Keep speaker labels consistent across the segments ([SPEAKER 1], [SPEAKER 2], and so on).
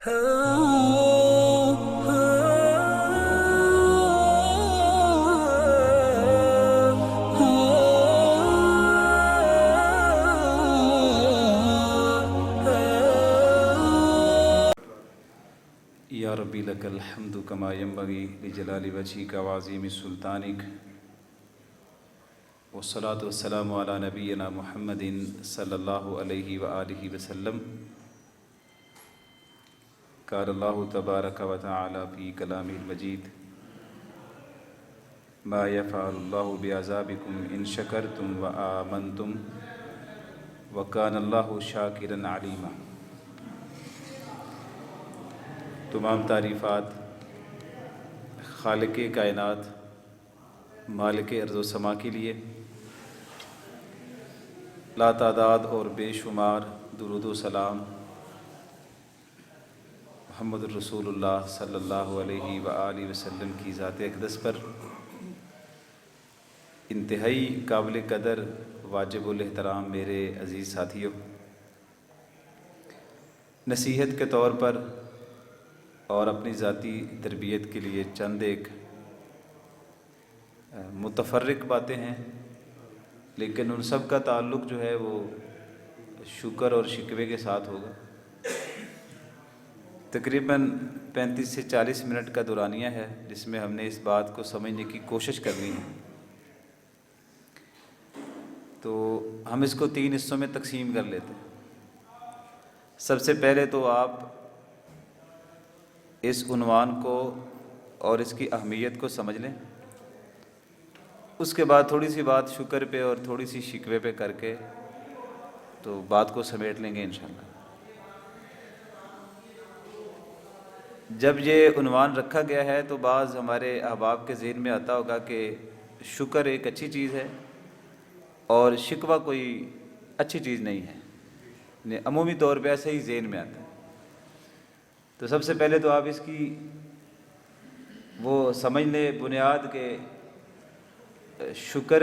[SPEAKER 1] یا ربی لک الحمد کما ینبغی لجلال وجہک وعظیم سلطانک والصلاة والسلام علی نبینا محمد صلی اللہ علیہ وآلہ وسلم۔ قال اللہ تبارک و تعالی فی کلامہ المجید ما یفعل اللہ بعذابکم ان شکرتم وآمنتم وکان اللہ شاکرا علیما۔ تمام تعریفات خالق کائنات مالک ارض و سما کے لیے، لا تعداد اور بے شمار درود و سلام محمد الرسول اللہ صلی اللہ علیہ وآلہ وسلم کی ذات اقدس پر۔ انتہائی قابل قدر واجب الاحترام میرے عزیز ساتھیوں، نصیحت کے طور پر اور اپنی ذاتی تربیت کے لیے چند ایک متفرق باتیں ہیں، لیکن ان سب کا تعلق جو ہے وہ شکر اور شکوے کے ساتھ ہوگا۔ تقریباً 35 سے 40 منٹ کا دورانیہ ہے جس میں ہم نے اس بات کو سمجھنے کی کوشش کرنی ہے۔ تو ہم اس کو 3 حصوں میں تقسیم کر لیتے ہیں۔ سب سے پہلے تو آپ اس عنوان کو اور اس کی اہمیت کو سمجھ لیں، اس کے بعد تھوڑی سی بات شکر پہ اور تھوڑی سی شکوے پہ کر کے تو بات کو سمیٹ لیں گے انشاءاللہ۔ جب یہ عنوان رکھا گیا ہے تو بعض ہمارے احباب کے ذہن میں آتا ہوگا کہ شکر ایک اچھی چیز ہے اور شکوہ کوئی اچھی چیز نہیں ہے، یعنی عمومی طور پہ ایسے ہی ذہن میں آتا ہے۔ تو سب سے پہلے تو آپ اس کی وہ سمجھ لیں بنیاد کہ شکر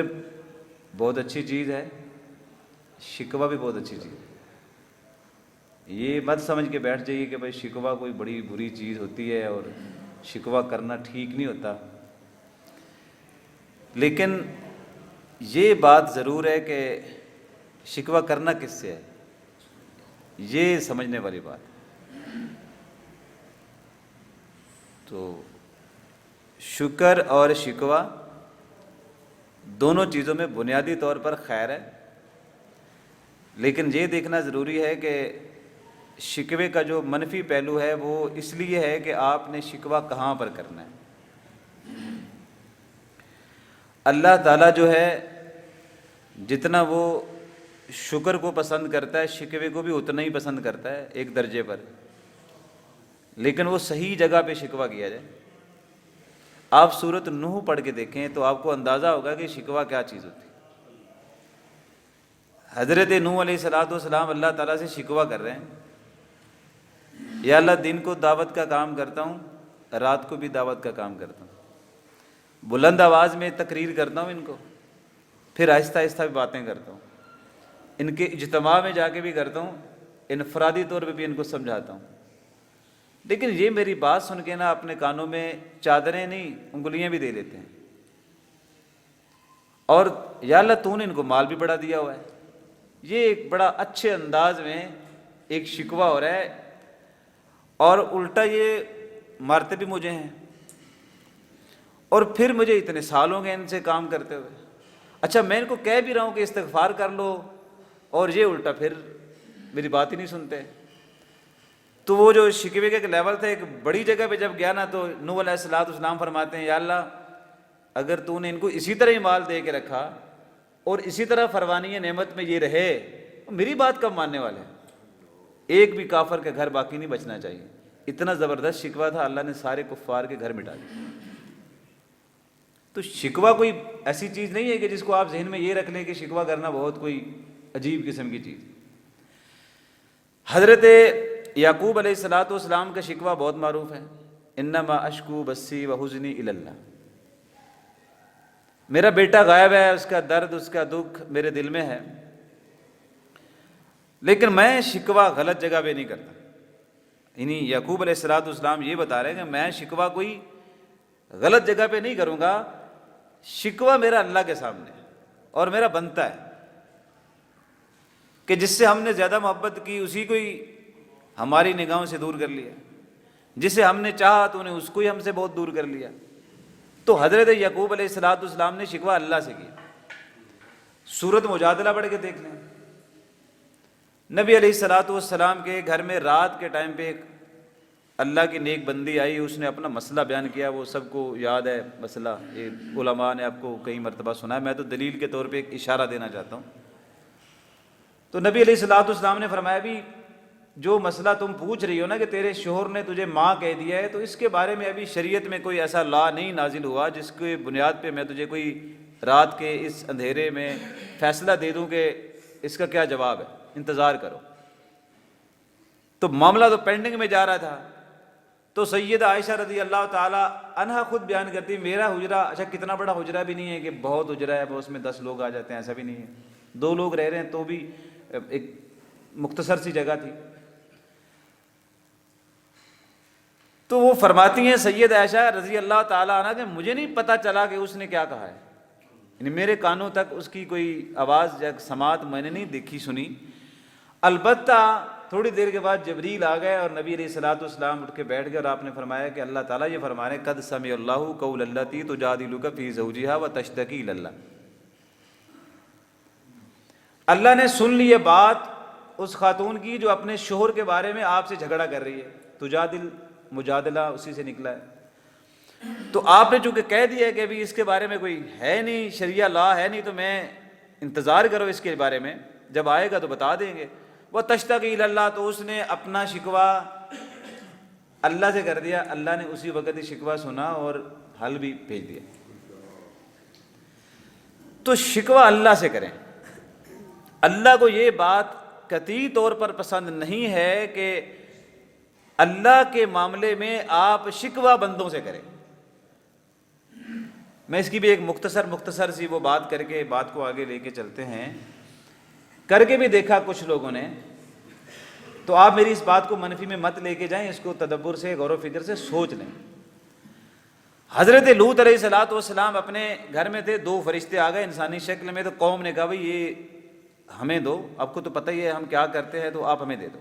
[SPEAKER 1] بہت اچھی چیز ہے، شکوہ بھی بہت اچھی چیز ہے۔ یہ مت سمجھ کے بیٹھ جائیے کہ بھائی شکوہ کوئی بڑی بری چیز ہوتی ہے اور شکوہ کرنا ٹھیک نہیں ہوتا، لیکن یہ بات ضرور ہے کہ شکوہ کرنا کس سے ہے، یہ سمجھنے والی بات ہے۔ تو شکر اور شکوہ دونوں چیزوں میں بنیادی طور پر خیر ہے، لیکن یہ دیکھنا ضروری ہے کہ شکوے کا جو منفی پہلو ہے وہ اس لیے ہے کہ آپ نے شکوہ کہاں پر کرنا ہے۔ اللہ تعالیٰ جو ہے جتنا وہ شکر کو پسند کرتا ہے شکوے کو بھی اتنا ہی پسند کرتا ہے، ایک درجے پر، لیکن وہ صحیح جگہ پہ شکوہ کیا جائے۔ آپ سورۃ نوح پڑھ کے دیکھیں تو آپ کو اندازہ ہوگا کہ شکوہ کیا چیز ہوتی ہے۔ حضرت نوح علیہ السلام اللہ تعالیٰ سے شکوہ کر رہے ہیں، یا اللہ دن کو دعوت کا کام کرتا ہوں، رات کو بھی دعوت کا کام کرتا ہوں، بلند آواز میں تقریر کرتا ہوں ان کو، پھر آہستہ آہستہ بھی باتیں کرتا ہوں، ان کے اجتماع میں جا کے بھی کرتا ہوں، انفرادی طور پہ بھی ان کو سمجھاتا ہوں، لیکن یہ میری بات سن کے نا اپنے کانوں میں چادریں نہیں انگلیاں بھی دے لیتے ہیں، اور یا اللہ تو نے ان کو مال بھی بڑا دیا ہوا ہے۔ یہ ایک بڑا اچھے انداز میں ایک شکوہ ہو رہا ہے، اور الٹا یہ مارتے بھی مجھے ہیں، اور پھر مجھے اتنے سال ہو گئے ان سے کام کرتے ہوئے۔ اچھا میں ان کو کہہ بھی رہا ہوں کہ استغفار کر لو، اور یہ الٹا پھر میری بات ہی نہیں سنتے۔ تو وہ جو شکوے کا ایک لیول تھا، ایک بڑی جگہ پہ جب گیا نا تو نوح علیہ السلام فرماتے ہیں یا اللہ اگر تو نے ان کو اسی طرح ہی مال دے کے رکھا اور اسی طرح فروانی نعمت میں یہ رہے، میری بات کب ماننے والے ہیں؟ ایک بھی کافر کا گھر باقی نہیں بچنا چاہیے۔ اتنا زبردست شکوہ تھا، اللہ نے سارے کفار کے گھر مٹا دیے۔ تو شکوہ کوئی ایسی چیز نہیں ہے کہ جس کو آپ ذہن میں یہ رکھ لیں کہ شکوہ کرنا بہت کوئی عجیب قسم کی چیز۔ حضرت یعقوب علیہ السلام کا شکوہ بہت معروف ہے، انما اشکو بسی وحزنی الی اللہ، میرا بیٹا غائب ہے، اس کا درد اس کا دکھ میرے دل میں ہے، لیکن میں شکوہ غلط جگہ پہ نہیں کرتا۔ یعنی یعقوب علیہ الصلوۃ والسلام یہ بتا رہے ہیں کہ میں شکوہ کوئی غلط جگہ پہ نہیں کروں گا، شکوہ میرا اللہ کے سامنے ہے اور میرا بنتا ہے کہ جس سے ہم نے زیادہ محبت کی اسی کو ہی ہماری نگاہوں سے دور کر لیا، جسے ہم نے چاہا تو انہیں اس کو ہی ہم سے بہت دور کر لیا۔ تو حضرت یعقوب علیہ الصلوۃ والسلام نے شکوہ اللہ سے کیا۔ سورۃ مجادلہ پڑھ کے دیکھ لیں، نبی علیہ الصلوۃ والسلام کے گھر میں رات کے ٹائم پہ ایک اللہ کی نیک بندی آئی، اس نے اپنا مسئلہ بیان کیا، وہ سب کو یاد ہے مسئلہ، یہ علماء نے آپ کو کئی مرتبہ سنا ہے، میں تو دلیل کے طور پہ ایک اشارہ دینا چاہتا ہوں۔ تو نبی علیہ الصلوۃ والسلام نے فرمایا بھی جو مسئلہ تم پوچھ رہی ہو نا کہ تیرے شوہر نے تجھے ماں کہہ دیا ہے، تو اس کے بارے میں ابھی شریعت میں کوئی ایسا لا نہیں نازل ہوا جس کی بنیاد پہ میں تجھے کوئی رات کے اس اندھیرے میں فیصلہ دے دوں کہ اس کا کیا جواب ہے، انتظار کرو۔ تو معاملہ تو پینڈنگ میں جا رہا تھا۔ تو سیدہ عائشہ رضی اللہ تعالی عنہا خود بیان کرتی میرا حجرہ، اچھا کتنا بڑا حجرہ بھی نہیں ہے کہ بہت حجرہ ہے اس میں 10 لوگ آ جاتے ہیں، ایسا بھی نہیں ہے، 2 لوگ رہ رہے ہیں تو بھی ایک مختصر سی جگہ تھی۔ تو وہ فرماتی ہیں سید عائشہ رضی اللہ تعالیٰ عنہ کہ مجھے نہیں پتہ چلا کہ اس نے کیا کہا ہے، یعنی میرے کانوں تک اس کی کوئی آواز یا سماعت میں نے نہیں دیکھی سنی، البتہ تھوڑی دیر کے بعد جبریل آ گئے اور نبی علیہ الصلوۃ والسلام اٹھ کے بیٹھ گئے اور آپ نے فرمایا کہ اللہ تعالیٰ یہ فرما رہے ہیں قد سمع اللہ قول التی تجادلک فی زوجہا وتشتکی الی اللہ، اللہ نے سن لی یہ بات اس خاتون کی جو اپنے شوہر کے بارے میں آپ سے جھگڑا کر رہی ہے، تجادل مجادلہ اسی سے نکلا ہے۔ تو آپ نے چونکہ کہہ دیا ہے کہ ابھی اس کے بارے میں کوئی ہے نہیں، شریعہ لا ہے نہیں، تو میں انتظار کرو اس کے بارے میں، جب آئے گا تو بتا دیں گے۔ وہ تشتکی الی اللہ، تو اس نے اپنا شکوہ اللہ سے کر دیا، اللہ نے اسی وقت ہی شکوہ سنا اور حل بھی بھیج دیا۔ تو شکوہ اللہ سے کریں۔ اللہ کو یہ بات قطعی طور پر پسند نہیں ہے کہ اللہ کے معاملے میں آپ شکوہ بندوں سے کریں۔ میں اس کی بھی ایک مختصر سی وہ بات کر کے بات کو آگے لے کے چلتے ہیں، کر کے بھی دیکھا کچھ لوگوں نے، تو آپ میری اس بات کو منفی میں مت لے کے جائیں، اس کو تدبر سے غور و فکر سے سوچ لیں۔ حضرت لوط علیہ الصلوۃ والسلام اپنے گھر میں تھے، 2 فرشتے آ گئے انسانی شکل میں، تو قوم نے کہا بھائی یہ ہمیں دو، آپ کو تو پتہ ہی ہے ہم کیا کرتے ہیں، تو آپ ہمیں دے دو۔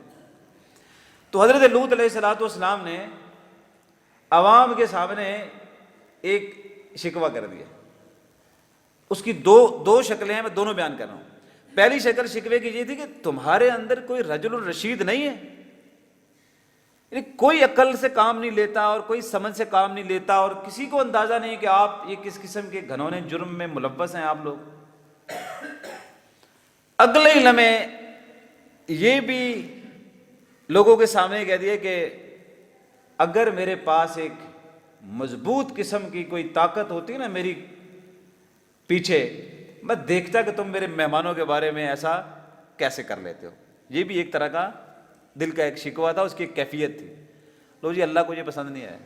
[SPEAKER 1] تو حضرت لوط علیہ الصلوۃ والسلام نے عوام کے سامنے ایک شکوہ کر دیا۔ اس کی دو شکلیں ہیں، میں دونوں بیان کر رہا ہوں۔ پہلی شکل شکوے کی یہ تھی کہ تمہارے اندر کوئی رجل الرشید نہیں ہے، یعنی کوئی عقل سے کام نہیں لیتا اور کوئی سمجھ سے کام نہیں لیتا، اور کسی کو اندازہ نہیں کہ آپ یہ کس قسم کے گھنونے جرم میں ملوث ہیں آپ لوگ۔ اگلے ہی لمحے یہ بھی لوگوں کے سامنے کہہ دیا کہ اگر میرے پاس ایک مضبوط قسم کی کوئی طاقت ہوتی نا میری پیچھے، میں دیکھتا کہ تم میرے مہمانوں کے بارے میں ایسا کیسے کر لیتے ہو۔ یہ بھی ایک طرح کا دل کا ایک شکوہ تھا، اس کی ایک کیفیت تھی۔ لو جی اللہ کو یہ پسند نہیں آیا۔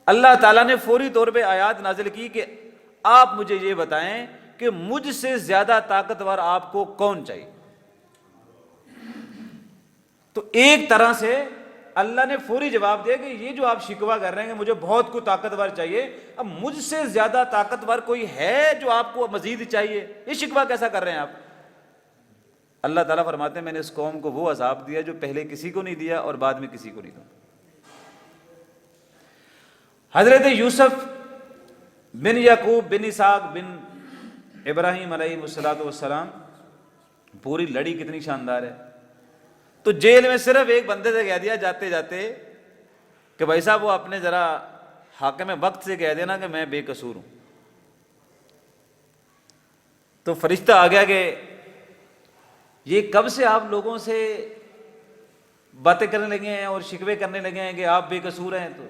[SPEAKER 1] اللہ تعالیٰ نے فوری طور پہ آیات نازل کی کہ آپ مجھے یہ بتائیں کہ مجھ سے زیادہ طاقتور آپ کو کون چاہیے۔ تو ایک طرح سے اللہ نے فوری جواب دیا کہ یہ جو آپ شکوہ کر رہے ہیں کہ مجھے بہت کوئی طاقتور چاہیے، اب مجھ سے زیادہ طاقتور کوئی ہے جو آپ کو مزید چاہیے، یہ شکوہ کیسا کر رہے ہیں آپ؟ اللہ تعالیٰ فرماتے ہیں میں نے اس قوم کو وہ عذاب دیا جو پہلے کسی کو نہیں دیا اور بعد میں کسی کو نہیں دوں۔ حضرت یوسف بن یعقوب بن اسحاق بن ابراہیم علیہ السلام، پوری لڑی کتنی شاندار ہے۔ تو جیل میں صرف ایک بندے سے کہہ دیا جاتے جاتے کہ بھائی صاحب وہ اپنے ذرا حاکم وقت سے کہہ دینا کہ میں بے قصور ہوں۔ تو فرشتہ آ گیا کہ یہ کب سے آپ لوگوں سے باتیں کرنے لگے ہیں اور شکوے کرنے لگے ہیں کہ آپ بے قصور ہیں؟ تو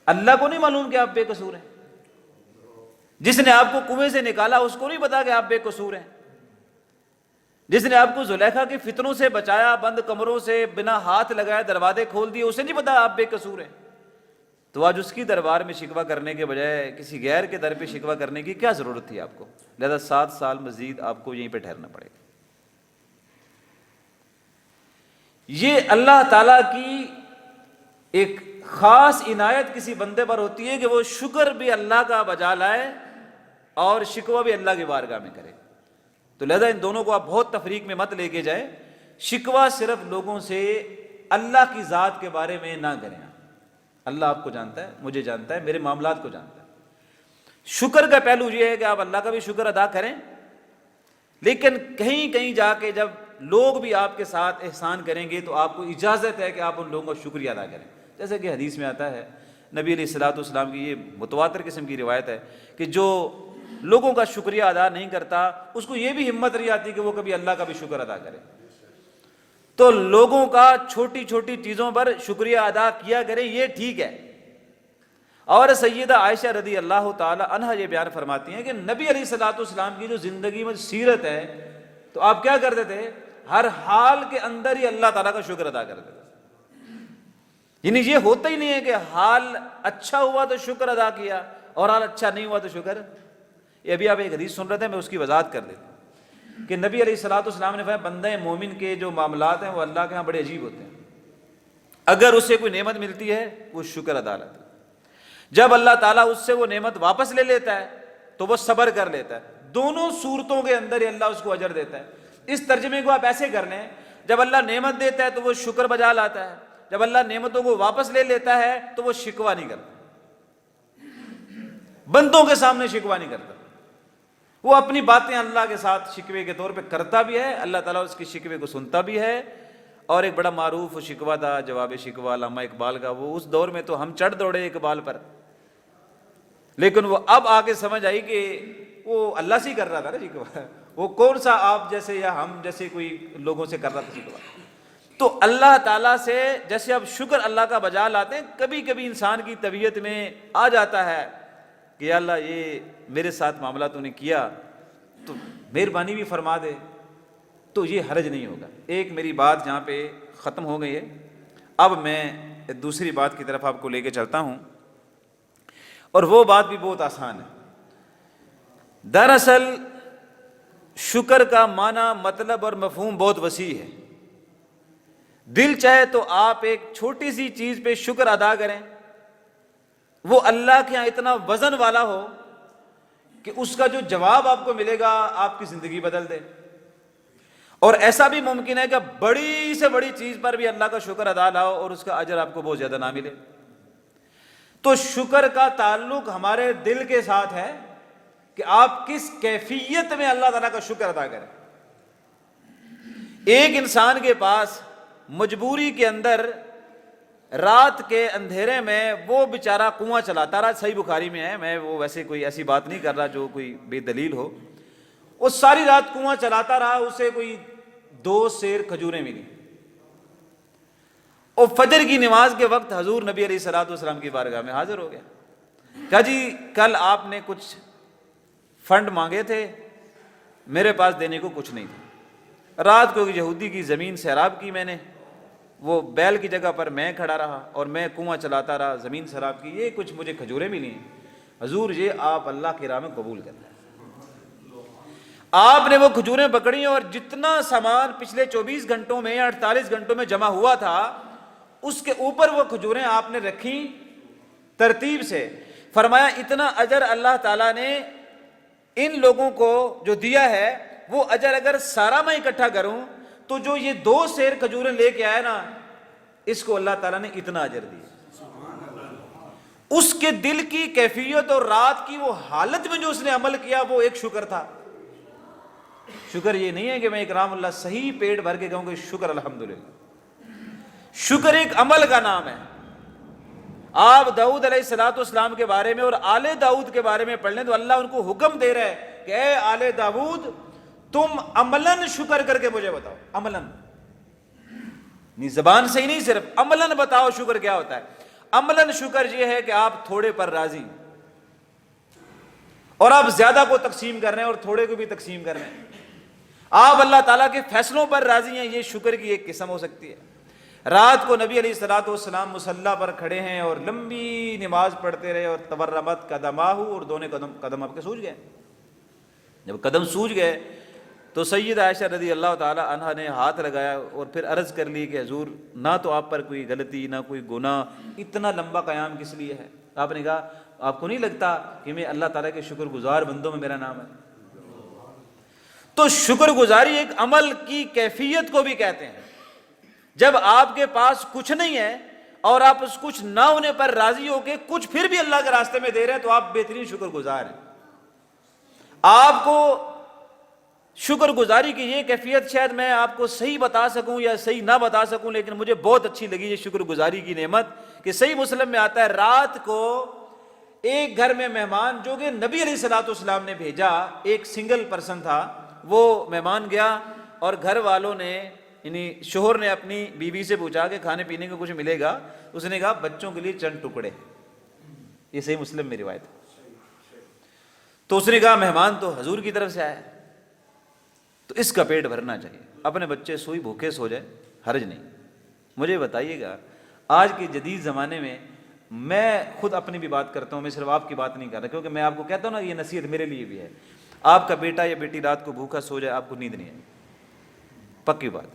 [SPEAKER 1] اللہ کو نہیں معلوم کہ آپ بے قصور ہیں؟ جس نے آپ کو کنویں سے نکالا اس کو نہیں پتا کہ آپ بے قصور ہیں؟ جس نے آپ کو زلیخا کے فتنوں سے بچایا، بند کمروں سے بنا ہاتھ لگائے دروازے کھول دیے، اسے نہیں پتا آپ بے قصور ہیں؟ تو آج اس کی دربار میں شکوہ کرنے کے بجائے کسی غیر کے در پہ شکوہ کرنے کی کیا ضرورت تھی آپ کو؟ لہذا 7 سال مزید آپ کو یہیں پہ ٹھہرنا پڑے گا۔ یہ اللہ تعالیٰ کی ایک خاص عنایت کسی بندے پر ہوتی ہے کہ وہ شکر بھی اللہ کا بجا لائے اور شکوہ بھی اللہ کی بارگاہ میں کرے. تو لہذا ان دونوں کو آپ بہت تفریق میں مت لے کے جائیں. شکوہ صرف لوگوں سے اللہ کی ذات کے بارے میں نہ کریں. اللہ آپ کو جانتا ہے, مجھے جانتا ہے, میرے معاملات کو جانتا ہے. شکر کا پہلو یہ ہے کہ آپ اللہ کا بھی شکر ادا کریں, لیکن کہیں کہیں جا کے جب لوگ بھی آپ کے ساتھ احسان کریں گے تو آپ کو اجازت ہے کہ آپ ان لوگوں کا شکریہ ادا کریں. جیسے کہ حدیث میں آتا ہے, نبی علیہ الصلوۃ والسلام کی یہ متواتر قسم کی روایت ہے کہ جو لوگوں کا شکریہ ادا نہیں کرتا اس کو یہ بھی ہمت نہیں آتی کہ وہ کبھی اللہ کا بھی شکر ادا کرے. تو لوگوں کا چھوٹی چھوٹی چیزوں پر شکریہ ادا کیا کریں, یہ ٹھیک ہے. اور سیدہ عائشہ رضی اللہ تعالی عنہا یہ بیان فرماتی ہیں کہ نبی علیہ الصلوۃ والسلام کی جو زندگی میں سیرت ہے تو آپ کیا کرتے تھے, ہر حال کے اندر ہی اللہ تعالیٰ کا شکر ادا کرتے تھے. یعنی یہ ہوتا ہی نہیں ہے کہ حال اچھا ہوا تو شکر ادا کیا اور حال اچھا نہیں ہوا تو شکر. یہ ابھی آپ ایک حدیث سن رہے تھے, میں اس کی وضاحت کر دیتا ہوں کہ نبی علیہ الصلوۃ والسلام نے فرمایا بندہ مومن کے جو معاملات ہیں وہ اللہ کے ہاں بڑے عجیب ہوتے ہیں. اگر اسے کوئی نعمت ملتی ہے وہ شکر ادا کرتا ہے, جب اللہ تعالیٰ اس سے وہ نعمت واپس لے لیتا ہے تو وہ صبر کر لیتا ہے. دونوں صورتوں کے اندر ہی اللہ اس کو اجر دیتا ہے. اس ترجمے کو آپ ایسے کر لیں, جب اللہ نعمت دیتا ہے تو وہ شکر بجا لاتا ہے, جب اللہ نعمتوں کو واپس لے لیتا ہے تو وہ شکوہ نہیں کرتا, بندوں کے سامنے شکوہ نہیں کرتا. وہ اپنی باتیں اللہ کے ساتھ شکوے کے طور پہ کرتا بھی ہے, اللہ تعالیٰ اس کی شکوے کو سنتا بھی ہے. اور ایک بڑا معروف شکوہ تھا جواب شکوہ علامہ اقبال کا, وہ اس دور میں تو ہم چڑھ دوڑے اقبال پر, لیکن وہ اب آگے سمجھ آئی کہ وہ اللہ سے ہی کر رہا تھا نا شکوہ, وہ کون سا آپ جیسے یا ہم جیسے کوئی لوگوں سے کر رہا تھا شکوہ. تو اللہ تعالیٰ سے جیسے اب شکر اللہ کا بجا لاتے ہیں, کبھی کبھی انسان کی طبیعت میں آ جاتا ہے کہ یا اللہ یہ میرے ساتھ معاملہ تو نے کیا تو مہربانی بھی فرما دے, تو یہ حرج نہیں ہوگا. ایک میری بات یہاں پہ ختم ہو گئی ہے, اب میں دوسری بات کی طرف آپ کو لے کے چلتا ہوں, اور وہ بات بھی بہت آسان ہے. دراصل شکر کا معنی, مطلب اور مفہوم بہت وسیع ہے. دل چاہے تو آپ ایک چھوٹی سی چیز پہ شکر ادا کریں, وہ اللہ کے یہاں اتنا وزن والا ہو کہ اس کا جو جواب آپ کو ملے گا آپ کی زندگی بدل دے. اور ایسا بھی ممکن ہے کہ بڑی سے بڑی چیز پر بھی اللہ کا شکر ادا لاؤ اور اس کا اجر آپ کو بہت زیادہ نہ ملے. تو شکر کا تعلق ہمارے دل کے ساتھ ہے کہ آپ کس کیفیت میں اللہ تعالیٰ کا شکر ادا کریں. ایک انسان کے پاس مجبوری کے اندر رات کے اندھیرے میں وہ بیچارہ کنواں چلاتا رہا, صحیح بخاری میں ہے, میں وہ ویسے کوئی ایسی بات نہیں کر رہا جو کوئی بے دلیل ہو. وہ ساری رات کنواں چلاتا رہا, اسے کوئی 2 سیر کھجوریں ملی, اور فجر کی نماز کے وقت حضور نبی علیہ الصلوۃ والسلام کی بارگاہ میں حاضر ہو گیا. کہا جی کل آپ نے کچھ فنڈ مانگے تھے, میرے پاس دینے کو کچھ نہیں تھا. رات کو یہودی کی زمین سیراب کی میں نے, وہ بیل کی جگہ پر میں کھڑا رہا اور میں کنواں چلاتا رہا, زمین سیراب کی, یہ کچھ مجھے کھجوریں ملی ہیں. حضور یہ آپ اللہ کی راہ میں قبول کر لیں. آپ نے وہ کھجوریں پکڑی اور جتنا سامان پچھلے 24 گھنٹوں میں یا 48 گھنٹوں میں جمع ہوا تھا اس کے اوپر وہ کھجوریں آپ نے رکھی ترتیب سے. فرمایا اتنا اجر اللہ تعالیٰ نے ان لوگوں کو جو دیا ہے, وہ اجر اگر سارا میں اکٹھا کروں تو جو یہ 2 سیر کھجوریں لے کے آیا نا, اس کو اللہ تعالیٰ نے اتنا اجر دیا. اس کے دل کی کیفیت اور رات کی وہ حالت میں جو اس نے عمل کیا وہ ایک شکر تھا. شکر یہ نہیں ہے کہ میں اکرام اللہ صحیح پیٹ بھر کے کہوں کہ شکر الحمدللہ. شکر ایک عمل کا نام ہے. آپ داؤد علیہ الصلوۃ والسلام کے بارے میں اور آل داؤد کے بارے میں پڑھ لیں تو اللہ ان کو حکم دے رہا ہے کہ اے آل داؤد تم عملاً شکر کر کے مجھے بتاؤ. عملاً نہیں, زبان سے ہی نہیں, صرف عملاً بتاؤ شکر کیا ہوتا ہے. عملاً شکر یہ ہے کہ آپ تھوڑے پر راضی اور آپ زیادہ کو تقسیم کر رہے ہیں اور تھوڑے کو بھی تقسیم کر رہے ہیں. آپ اللہ تعالیٰ کے فیصلوں پر راضی ہیں, یہ شکر کی ایک قسم ہو سکتی ہے. رات کو نبی علیہ الصلوۃ والسلام مصلی پر کھڑے ہیں اور لمبی نماز پڑھتے رہے اور تورمت قدماہ, اور دونوں قدم آپ کے سوج گئے. جب قدم سوج گئے تو سید عائشہ رضی اللہ تعالی عنہا نے ہاتھ لگایا اور پھر عرض کر لی کہ حضور نہ تو آپ پر کوئی غلطی نہ کوئی گناہ، اتنا لمبا قیام کس لیے ہے؟ آپ نے کہا آپ کو نہیں لگتا کہ میں اللہ تعالیٰ کے شکر گزار بندوں میں میرا نام ہے؟ تو شکر گزاری ایک عمل کی کیفیت کو بھی کہتے ہیں۔ جب آپ کے پاس کچھ نہیں ہے اور آپ اس کچھ نہ ہونے پر راضی ہو کے کچھ پھر بھی اللہ کے راستے میں دے رہے ہیں تو آپ بہترین شکر گزار ہیں۔ آپ کو شکر گزاری کی یہ کیفیت شاید میں آپ کو صحیح بتا سکوں یا صحیح نہ بتا سکوں، لیکن مجھے بہت اچھی لگی یہ شکر گزاری کی نعمت کہ صحیح مسلم میں آتا ہے رات کو ایک گھر میں مہمان جو کہ نبی علیہ الصلوۃ والسلام نے بھیجا، ایک سنگل پرسن تھا، وہ مہمان گیا اور گھر والوں نے یعنی شوہر نے اپنی بیوی سے پوچھا کہ کھانے پینے کو کچھ ملے گا؟ اس نے کہا بچوں کے لیے چند ٹکڑے۔ یہ صحیح مسلم میں روایت ہے۔ تو اس نے کہا مہمان تو حضور کی طرف سے آیا ہے تو اس کا پیٹ بھرنا چاہیے، اپنے بچے سوئی بھوکے سو جائے حرج نہیں۔ مجھے بتائیے گا آج کے جدید زمانے میں خود اپنی بھی بات کرتا ہوں، میں صرف آپ کی بات نہیں کر رہا، کیونکہ میں آپ کو کہتا ہوں نا یہ نصیحت میرے لیے بھی ہے۔ آپ کا بیٹا یا بیٹی رات کو بھوکا سو جائے آپ کو نیند نہیں آئے، پکی بات۔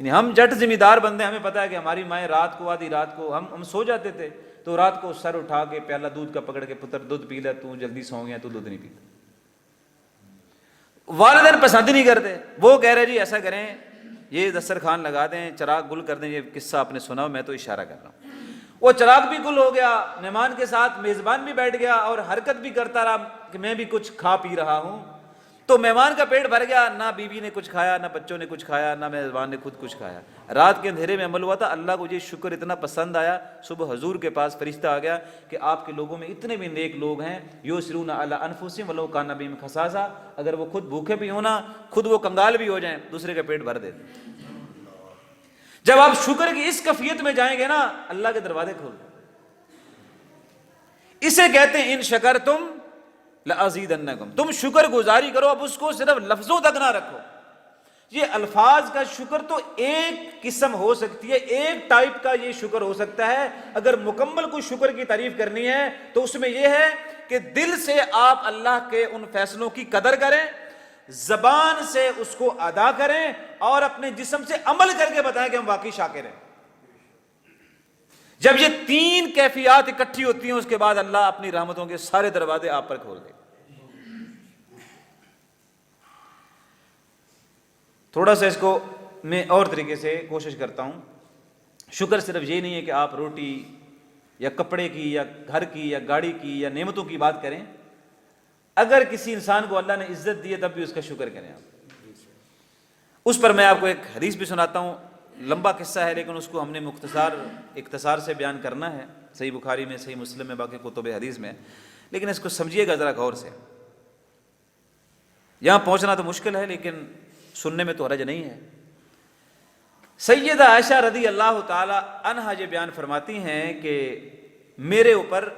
[SPEAKER 1] یعنی ہم جٹ ذمہ دار بندے، ہمیں پتا ہے کہ ہماری مائیں رات کو آدھی رات کو ہم سو جاتے تھے تو رات کو سر اٹھا کے پیالہ دودھ کا پکڑ کے پتر دودھ پی لے، تو جلدی سو گیا تو دودھ نہیں پیتا۔ والدین پسند ہی نہیں کرتے، وہ کہہ رہے جی ایسا کریں یہ دسترخوان لگا دیں، چراغ گل کر دیں۔ یہ قصہ آپ نے سنا ہو، میں تو اشارہ کر رہا ہوں۔ وہ چراغ بھی گل ہو گیا، مہمان کے ساتھ میزبان بھی بیٹھ گیا اور حرکت بھی کرتا رہا کہ میں بھی کچھ کھا پی رہا ہوں، تو مہمان کا پیٹ بھر گیا، نہ بیوی نے کچھ کھایا، نہ بچوں نے کچھ کھایا، نہ میزبان نے خود کچھ کھایا۔ رات کے اندھیرے میں عمل ہوا تھا، اللہ کو یہ شکر اتنا پسند آیا، صبح حضور کے پاس فرشتہ آ گیا کہ آپ کے لوگوں میں اتنے بھی نیک لوگ ہیں، یسرون علی انفسہم ولو کان بہم خصاصہ، اگر وہ خود بھوکے بھی ہونا، خود وہ کنگال بھی ہو جائیں، دوسرے کا پیٹ بھر دیتے۔ جب آپ شکر کی اس کیفیت میں جائیں گے نا، اللہ کے دروازے کھول دیں۔ اسے کہتے ہیں ان شکرتم لازیدنکم، تم شکر گزاری کرو۔ اب اس کو صرف لفظوں تک نہ رکھو، یہ الفاظ کا شکر تو ایک قسم ہو سکتی ہے، ایک ٹائپ کا یہ شکر ہو سکتا ہے۔ اگر مکمل کوئی شکر کی تعریف کرنی ہے تو اس میں یہ ہے کہ دل سے آپ اللہ کے ان فیصلوں کی قدر کریں، زبان سے اس کو ادا کریں اور اپنے جسم سے عمل کر کے بتائیں کہ ہم واقعی شاکر ہیں۔ جب یہ تین کیفیات اکٹھی ہوتی ہیں اس کے بعد اللہ اپنی رحمتوں کے سارے دروازے آپ پر کھول دے۔ تھوڑا سا اس کو میں اور طریقے سے کوشش کرتا ہوں۔ شکر صرف یہ نہیں ہے کہ آپ روٹی یا کپڑے کی یا گھر کی یا گاڑی کی یا نعمتوں کی بات کریں، اگر کسی انسان کو اللہ نے عزت دی ہے تب بھی اس کا شکر کریں آپ۔ اس پر میں آپ کو ایک حدیث بھی سناتا ہوں، لمبا قصہ ہے لیکن اس کو ہم نے اختصار سے بیان کرنا ہے، صحیح بخاری میں، صحیح مسلم میں، باقی کتب حدیث میں، لیکن اس کو سمجھیے گا ذرا غور سے۔ یہاں پہنچنا تو مشکل ہے لیکن سننے میں تو حرج نہیں ہے۔ سیدہ عائشہ رضی اللہ تعالی عنہا یہ بیان فرماتی ہیں کہ میرے اوپر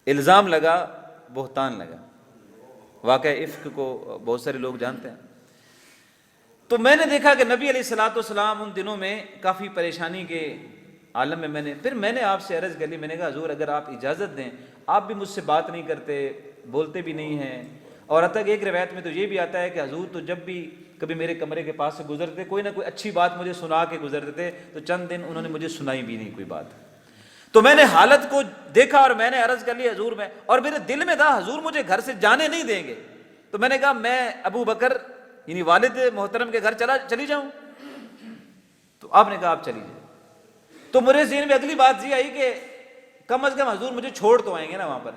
[SPEAKER 1] الزام لگا، بہتان لگا، واقعہ افک کو بہت سارے لوگ جانتے ہیں۔ تو میں نے دیکھا کہ نبی علیہ الصلوۃ والسلام ان دنوں میں کافی پریشانی کے عالم میں پھر میں نے آپ سے عرض کر لی، میں نے کہا حضور اگر آپ اجازت دیں، آپ بھی مجھ سے بات نہیں کرتے، بولتے بھی نہیں ہیں، اور حتیٰ کہ ایک روایت میں تو یہ بھی آتا ہے کہ حضور تو جب بھی کبھی میرے کمرے کے پاس سے گزرتے کوئی نہ کوئی اچھی بات مجھے سنا کے گزرتے تھے، تو چند دن انہوں نے مجھے سنائی بھی نہیں کوئی بات۔ تو میں نے حالت کو دیکھا اور میں نے عرض کر لی حضور میں، اور میرے دل میں تھا حضور مجھے گھر سے جانے نہیں دیں گے، تو میں نے کہا میں ابو بکر یعنی والد محترم کے گھر چلی جاؤں؟ تو آپ نے کہا آپ چلی جائیں۔ تو میرے ذہن میں اگلی بات یہ آئی کہ کم از کم حضور مجھے چھوڑ تو آئیں گے نا وہاں پر۔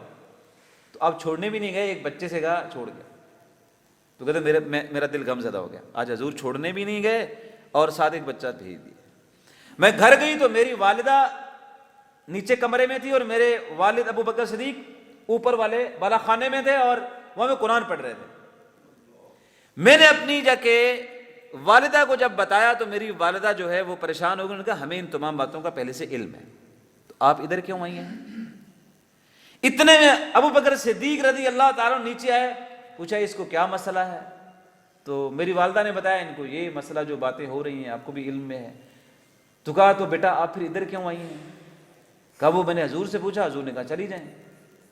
[SPEAKER 1] تو آپ چھوڑنے بھی نہیں گئے، ایک بچے سے کہا چھوڑ گیا، تو کہتے میرا دل غم زدہ ہو گیا، آج حضور چھوڑنے بھی نہیں گئے اور ساتھ ایک بچہ بھیج دیا۔ میں گھر گئی تو میری والدہ نیچے کمرے میں تھی اور میرے والد ابو بکر صدیق اوپر والے بالا خانے میں تھے اور وہاں میں قرآن پڑھ رہے تھے۔ میں نے اپنی جا کے والدہ کو جب بتایا تو میری والدہ جو ہے وہ پریشان ہو گئی، انہوں نے کہا ہمیں ان تمام باتوں کا پہلے سے علم ہے، تو آپ ادھر کیوں آئی ہیں؟ اتنے میں ابو بکر صدیق رضی اللہ تعالیٰ نیچے آئے، پوچھا اس کو کیا مسئلہ ہے؟ تو میری والدہ نے بتایا ان کو یہ مسئلہ جو باتیں ہو رہی ہیں آپ کو بھی علم میں ہے۔ تو کہا تو بیٹا آپ پھر ادھر کیوں آئی ہیں؟ کہا وہ میں نے حضور سے پوچھا، حضور نے کہا چلی جائیں۔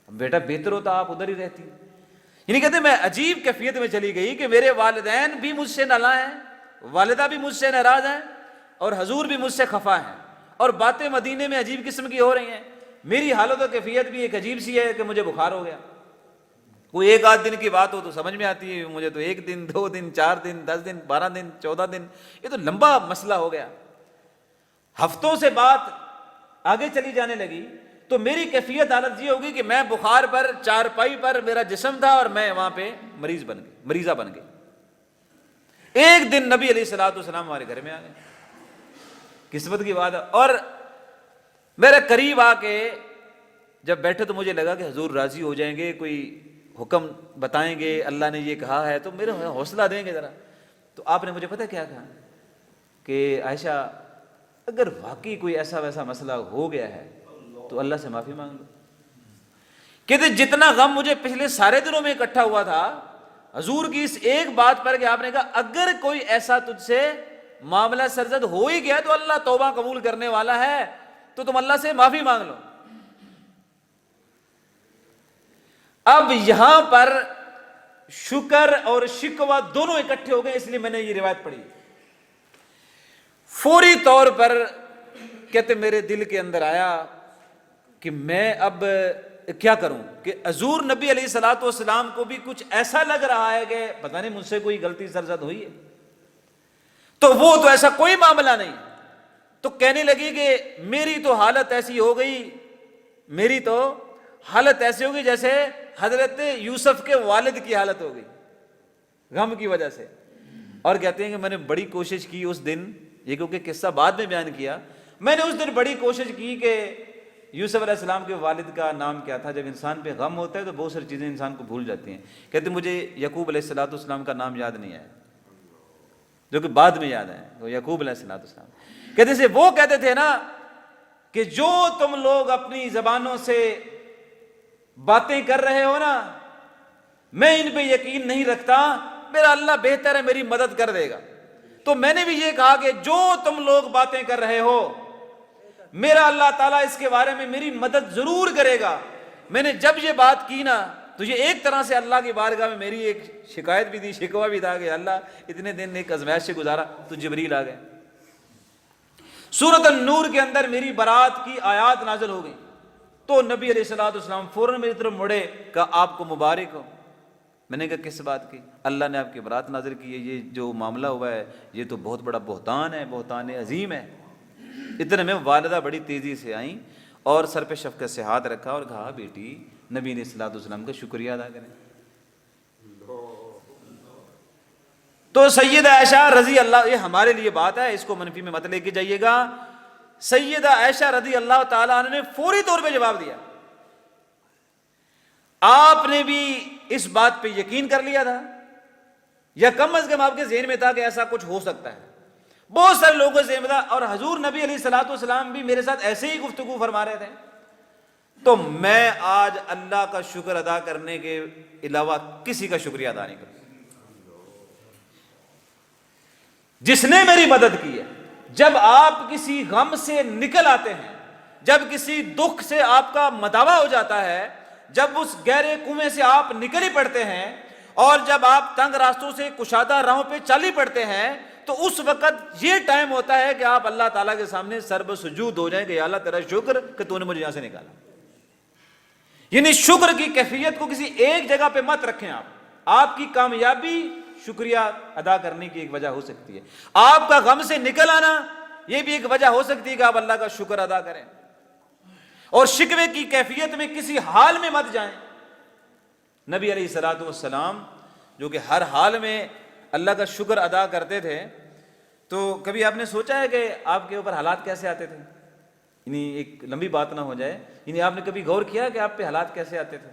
[SPEAKER 1] بیٹا بہتر ہوتا آپ ادھر ہی رہتی۔ یعنی کہتے میں عجیب کیفیت میں چلی گئی کہ میرے والدین بھی مجھ سے نالاں ہیں، والدہ بھی مجھ سے ناراض ہیں، اور حضور بھی مجھ سے خفا ہیں، اور باتیں مدینے میں عجیب قسم کی ہو رہی ہیں۔ میری حالت و کیفیت بھی ایک عجیب سی ہے کہ مجھے بخار ہو گیا۔ کوئی ایک آدھ دن کی بات ہو تو سمجھ میں آتی ہے، مجھے تو 1 دن 2 دن 4 دن 10 دن 12 دن 14 دن، یہ تو لمبا مسئلہ ہو گیا۔ ہفتوں سے بات آگے چلی جانے لگی تو میری کیفیت حالت یہ ہوگی کہ میں بخار پر چارپائی پر میرا جسم تھا اور میں وہاں پہ مریضہ بن گئی۔ ایک دن نبی علیہ الصلوۃ والسلام ہمارے گھر میں آ گئے، قسمت کی بات ہے، اور میرے قریب آ کے جب بیٹھے تو مجھے لگا کہ حضور راضی ہو جائیں گے، کوئی حکم بتائیں گے، اللہ نے یہ کہا ہے تو میرے حوصلہ دیں گے ذرا۔ تو آپ نے مجھے پتہ کیا کہا کہ عائشہ اگر واقعی کوئی ایسا ویسا مسئلہ ہو گیا ہے تو اللہ سے معافی مانگ لو۔ کہتے جتنا غم مجھے پچھلے سارے دنوں میں اکٹھا ہوا تھا حضور کی اس ایک بات پر کہ آپ نے کہا اگر کوئی ایسا تجھ سے معاملہ سرزد ہو ہی گیا تو اللہ توبہ قبول کرنے والا ہے، تو تم اللہ سے معافی مانگ لو۔ اب یہاں پر شکر اور شکوہ دونوں اکٹھے ہو گئے، اس لیے میں نے یہ روایت پڑھی۔ فوری طور پر کہتے میرے دل کے اندر آیا کہ میں اب کیا کروں، کہ حضور نبی علیہ الصلوۃ والسلام کو بھی کچھ ایسا لگ رہا ہے کہ پتہ نہیں مجھ سے کوئی غلطی سرزد ہوئی ہے، تو وہ تو ایسا کوئی معاملہ نہیں۔ تو کہنے لگی کہ میری تو حالت ایسی ہو گئی، میری تو حالت ایسی ہو گئی جیسے حضرت یوسف کے والد کی حالت ہو گئی غم کی وجہ سے۔ اور کہتے ہیں کہ میں نے بڑی کوشش کی اس دن، یہ کیونکہ قصہ بعد میں بیان کیا، میں نے اس دن بڑی کوشش کی کہ یوسف علیہ السلام کے والد کا نام کیا تھا۔ جب انسان پہ غم ہوتا ہے تو بہت ساری چیزیں انسان کو بھول جاتی ہیں۔ کہتے ہیں مجھے یعقوب علیہ السلام کا نام یاد نہیں آیا، جو کہ بعد میں یاد ہے، وہ یعقوب علیہ السلام۔ کہتے سے وہ کہتے تھے نا کہ جو تم لوگ اپنی زبانوں سے باتیں کر رہے ہو نا، میں ان پہ یقین نہیں رکھتا، میرا اللہ بہتر ہے، میری مدد کر دے گا۔ تو میں نے بھی یہ کہا کہ جو تم لوگ باتیں کر رہے ہو میرا اللہ تعالیٰ اس کے بارے میں میری مدد ضرور کرے گا۔ میں نے جب یہ بات کی نا تو یہ ایک طرح سے اللہ کی بارگاہ میں میری ایک شکایت بھی تھی، شکوہ بھی تھا کہ اللہ اتنے دن ایک آزمائش سے گزارا تو جبریل آ گئے۔ سورۃ النور کے اندر میری برات کی آیات نازل ہو گئی تو نبی علیہ الصلوۃ والسلام فوراً میری طرف مڑے، کہا آپ کو مبارک ہو۔ میں نے کہا کس بات کی؟ اللہ نے آپ کی برات نازل کی ہے، یہ جو معاملہ ہوا ہے یہ تو بہت بڑا بہتان ہے، بہتان عظیم ہے۔ اتنے میں والدہ بڑی تیزی سے آئیں اور سر پہ شفقت سے ہاتھ رکھا اور کہا بیٹی نبی علیہ الصلوۃ والسلام کا شکریہ ادا کریں۔ تو سیدہ عائشہ رضی اللہ، یہ ہمارے لیے بات ہے، اس کو منفی میں مت لے کے جائیے گا۔ سیدہ عائشہ رضی اللہ تعالیٰ عنہ نے فوری طور پہ جواب دیا۔ آپ نے بھی اس بات پہ یقین کر لیا تھا یا کم از کم آپ کے ذہن میں تھا کہ ایسا کچھ ہو سکتا ہے؟ بہت سارے لوگوں سے ذہن میں تھا، اور حضور نبی علیہ الصلوۃ والسلام بھی میرے ساتھ ایسے ہی گفتگو فرما رہے تھے۔ تو میں آج اللہ کا شکر ادا کرنے کے علاوہ کسی کا شکریہ ادا نہیں کروں، جس نے میری مدد کی ہے۔ جب آپ کسی غم سے نکل آتے ہیں، جب کسی دکھ سے آپ کا مداوع ہو جاتا ہے، جب اس گہرے کنویں سے آپ نکل ہی پڑتے ہیں، اور جب آپ تنگ راستوں سے کشادہ راہوں پہ چل ہی پڑتے ہیں، تو اس وقت یہ ٹائم ہوتا ہے کہ آپ اللہ تعالیٰ کے سامنے سر بہ سجود ہو جائیں کہ یا اللہ تیرا شکر کہ تو نے مجھے یہاں سے نکالا۔ یعنی شکر کی کیفیت کو کسی ایک جگہ پہ مت رکھیں۔ آپ کی کامیابی شکریہ ادا کرنے کی ایک وجہ ہو سکتی ہے، آپ کا غم سے نکل آنا یہ بھی ایک وجہ ہو سکتی ہے کہ آپ اللہ کا شکر ادا کریں۔ اور شکوے کی کیفیت میں کسی حال میں مت جائیں۔ نبی علیہ الصلوۃ والسلام جو کہ ہر حال میں اللہ کا شکر ادا کرتے تھے، تو کبھی آپ نے سوچا ہے کہ آپ کے اوپر حالات کیسے آتے تھے؟ یعنی ایک لمبی بات نہ ہو جائے، یعنی آپ نے کبھی غور کیا کہ آپ پہ حالات کیسے آتے تھے؟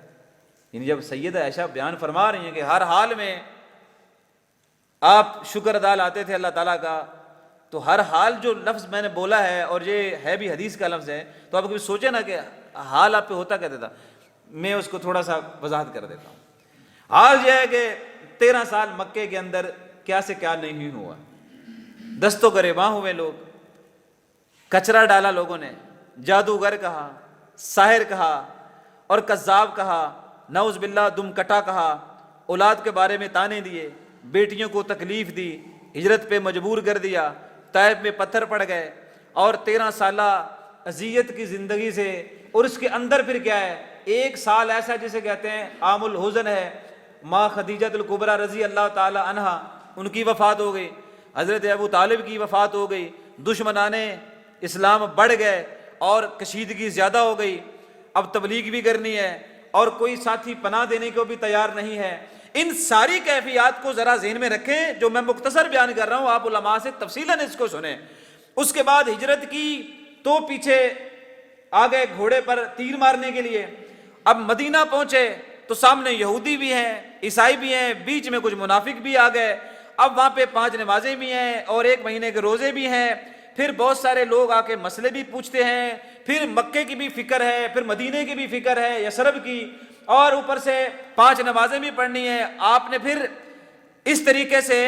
[SPEAKER 1] یعنی جب سیدہ عائشہ بیان فرما رہی ہیں کہ ہر حال میں آپ شکر ادا لاتے تھے اللہ تعالیٰ کا، تو ہر حال جو لفظ میں نے بولا ہے اور یہ ہے بھی حدیث کا لفظ ہے، تو آپ کبھی سوچے نا کہ حال آپ پہ ہوتا کہتے تھا؟ میں اس کو تھوڑا سا وضاحت کر دیتا ہوں۔ حال یہ ہے کہ 13 سال مکے کے اندر کیا سے کیا نہیں ہوا، دست و گریباں ہوئے لوگ، کچرا ڈالا لوگوں نے، جادوگر کہا، ساحر کہا اور کذاب کہا، نعوذ باللہ دم کٹا کہا، اولاد کے بارے میں تانے دیے، بیٹیوں کو تکلیف دی، ہجرت پہ مجبور کر دیا، طائف میں پتھر پڑ گئے، اور 13 سالہ اذیت کی زندگی سے، اور اس کے اندر پھر کیا ہے، 1 سال ایسا جسے کہتے ہیں عام الحزن ہے، ماں خدیجہ الکبریٰ رضی اللہ تعالی عنہا ان کی وفات ہو گئی، حضرت ابو طالب کی وفات ہو گئی، دشمنان اسلام بڑھ گئے اور کشیدگی زیادہ ہو گئی، اب تبلیغ بھی کرنی ہے اور کوئی ساتھی پناہ دینے کو بھی تیار نہیں ہے۔ ان ساری کیفیات کو ذرا ذہن میں رکھیں، جو میں مختصر بیان کر رہا ہوں، آپ علماء سے تفصیلاً اس کو سنیں۔ اس کے بعد ہجرت کی تو پیچھے آ گئے گھوڑے پر تیر مارنے کے لیے، اب مدینہ پہنچے تو سامنے یہودی بھی ہیں، عیسائی بھی ہیں، بیچ میں کچھ منافق بھی آ گئے، اب وہاں پہ 5 نمازیں بھی ہیں اور 1 مہینے کے روزے بھی ہیں، پھر بہت سارے لوگ آ کے مسئلے بھی پوچھتے ہیں، پھر مکے کی بھی فکر ہے، پھر مدینے کی بھی فکر ہے، یثرب کی، اور اوپر سے 5 نمازیں بھی پڑھنی ہے۔ آپ نے پھر اس طریقے سے